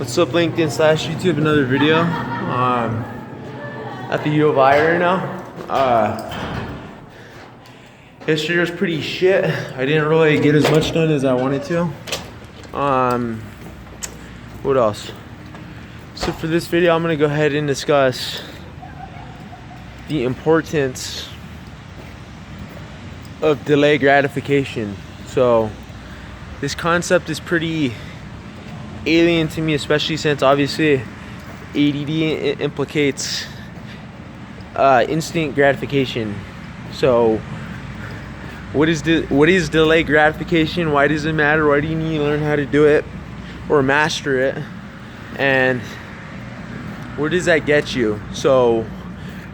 What's up, LinkedIn slash YouTube? Another video. At the U of I right now. Yesterday was pretty shit. I didn't really get as much done as I wanted to. What else? So for this video, I'm gonna go ahead and discuss the importance of delayed gratification. So this concept is pretty alien to me, especially since obviously ADD implicates instant gratification. So what is delayed gratification? Why does it matter? Why do you need to learn how to do it or master it? And where does that get you? So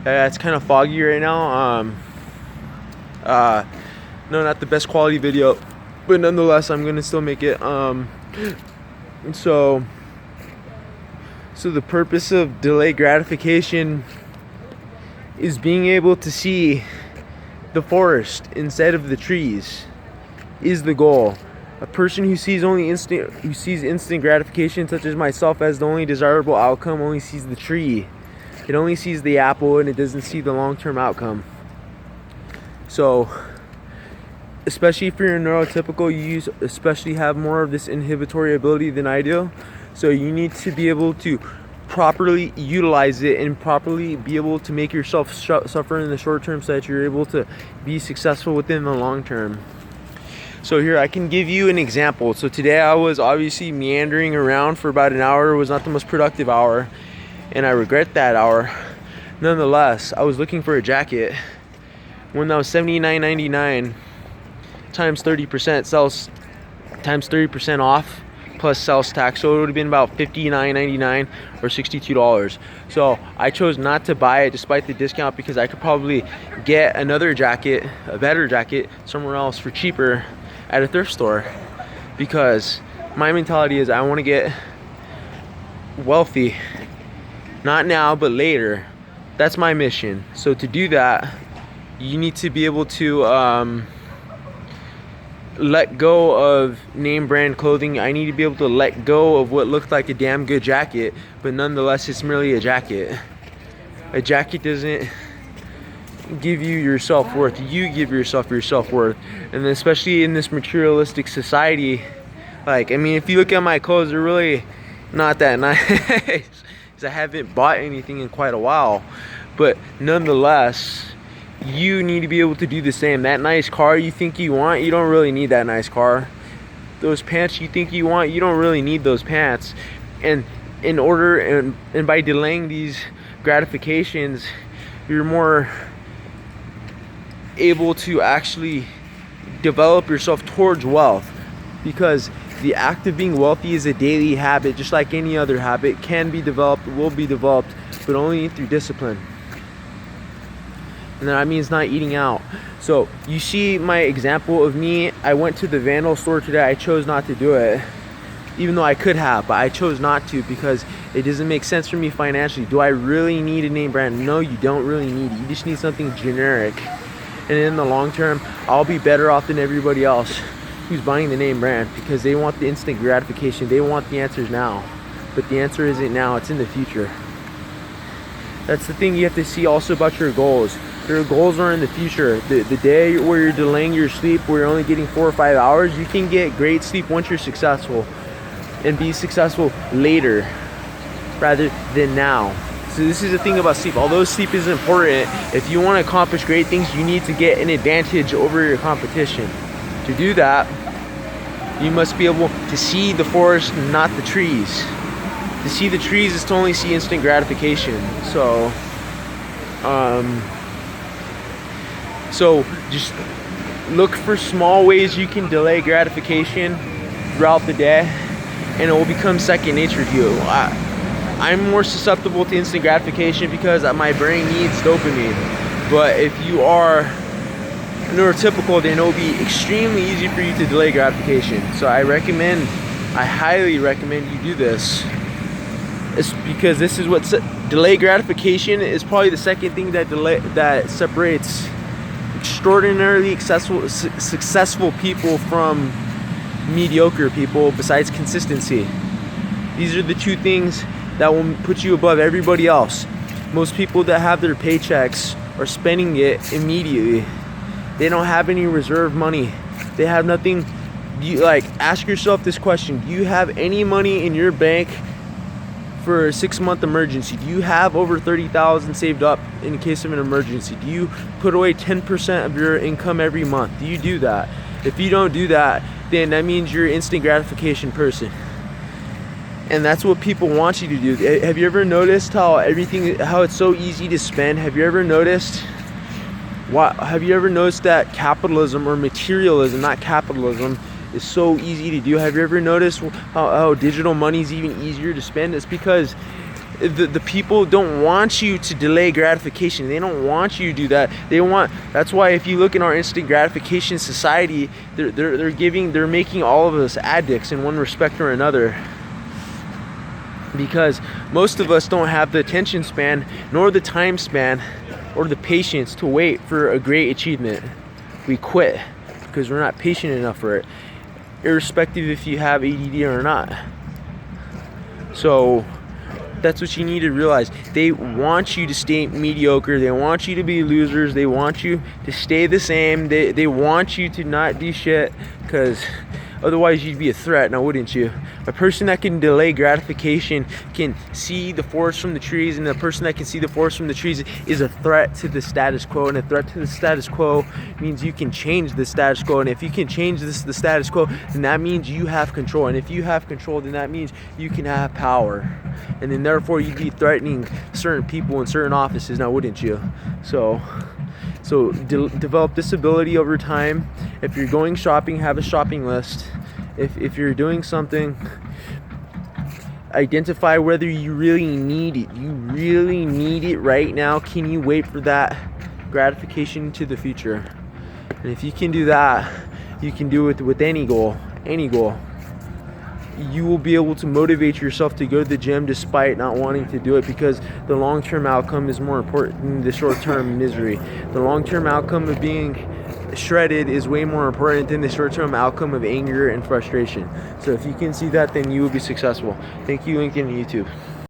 it's kind of foggy right now. No, not the best quality video, but nonetheless I'm gonna still make it. So the purpose of delayed gratification is being able to see the forest instead of the trees is the goal. A person who sees instant gratification, such as myself, as the only desirable outcome, only sees the tree. It only sees the apple and it doesn't see the long-term outcome. So especially if you're neurotypical, you especially have more of this inhibitory ability than I do. So you need to be able to properly utilize it and properly be able to make yourself suffer in the short term so that you're able to be successful within the long term. So here I can give you an example. So today I was obviously meandering around for about an hour. It was not the most productive hour, and I regret that hour. Nonetheless, I was looking for a jacket. One that was $79.99 times 30% sales times 30% off plus sales tax, so it would have been about $59.99 or $62. So I chose not to buy it despite the discount, because I could probably get another jacket, a better jacket, somewhere else for cheaper at a thrift store, because my mentality is I want to get wealthy, not now but later. That's my mission. So to do that, you need to be able to let go of name brand clothing. I need to be able to let go of what looked like a damn good jacket, but nonetheless it's merely a jacket. A jacket doesn't give you your self-worth. You give yourself your self-worth. And especially in this materialistic society, like, I mean, if you look at my clothes, they're really not that nice because I haven't bought anything in quite a while. But nonetheless, you need to be able to do the same. That nice car you think you want, you don't really need that nice car. Those pants you think you want, you don't really need those pants. And in order and by delaying these gratifications, you're more able to actually develop yourself towards wealth, because the act of being wealthy is a daily habit, just like any other habit. Can be developed, will be developed, but only through discipline. And that means not eating out. So you see my example of me. I went to the Vandal store today. I chose not to do it, even though I could have, but I chose not to because it doesn't make sense for me financially. Do I really need a name brand? No, you don't really need it. You just need something generic. And in the long term, I'll be better off than everybody else who's buying the name brand, because they want the instant gratification. They want the answers now, but the answer isn't now, it's in the future. That's the thing you have to see also about your goals. Your goals are in the future. The day where you're delaying your sleep, where you're only getting 4 or 5 hours, you can get great sleep once you're successful, and be successful later rather than now. So this is the thing about sleep. Although sleep is important, if you want to accomplish great things, you need to get an advantage over your competition. To do that, you must be able to see the forest, not the trees. To see the trees is to only see instant gratification. So just look for small ways you can delay gratification throughout the day, and it will become second nature to you. I'm more susceptible to instant gratification because my brain needs dopamine. But if you are neurotypical, then it will be extremely easy for you to delay gratification. So I highly recommend you do this. It's because this is what delayed gratification is probably the second thing that separates extraordinarily successful people from mediocre people, besides consistency. These are the two things that will put you above everybody else. Most people that have their paychecks are spending it immediately. They don't have any reserve money. They have nothing. Ask yourself this question: do you have any money in your bank for a 6-month emergency? Do you have over $30,000 saved up in case of an emergency? Do you put away 10% of your income every month? Do you do that? If you don't do that, then that means you're an instant gratification person. And that's what people want you to do. Have you ever noticed how it's so easy to spend? Have you ever noticed that capitalism, or materialism, not capitalism, is so easy to do? Have you ever noticed how digital money is even easier to spend? It's because the people don't want you to delay gratification. They don't want you to do that. That's why if you look in our instant gratification society, they're making all of us addicts in one respect or another. Because most of us don't have the attention span, nor the time span, or the patience to wait for a great achievement. We quit because we're not patient enough for it, irrespective if you have ADD or not. So that's what you need to realize. They want you to stay mediocre. They want you to be losers. They want you to stay the same. They want you to not do shit, because otherwise you'd be a threat, now wouldn't you? A person that can delay gratification can see the forest from the trees, and the person that can see the forest from the trees is a threat to the status quo. And a threat to the status quo means you can change the status quo. And if you can change the status quo, then that means you have control. And if you have control, then that means you can have power. And then therefore you'd be threatening certain people in certain offices, now wouldn't you? So develop this ability over time. If you're going shopping, have a shopping list. If you're doing something, identify whether you really need it. You really need it right now. Can you wait for that gratification to the future? And if you can do that, you can do it with any goal. You will be able to motivate yourself to go to the gym despite not wanting to do it, because the long-term outcome is more important than the short-term misery. The long-term outcome of being shredded is way more important than the short-term outcome of anger and frustration. So if you can see that, then you will be successful. Thank you, Lincoln, and YouTube.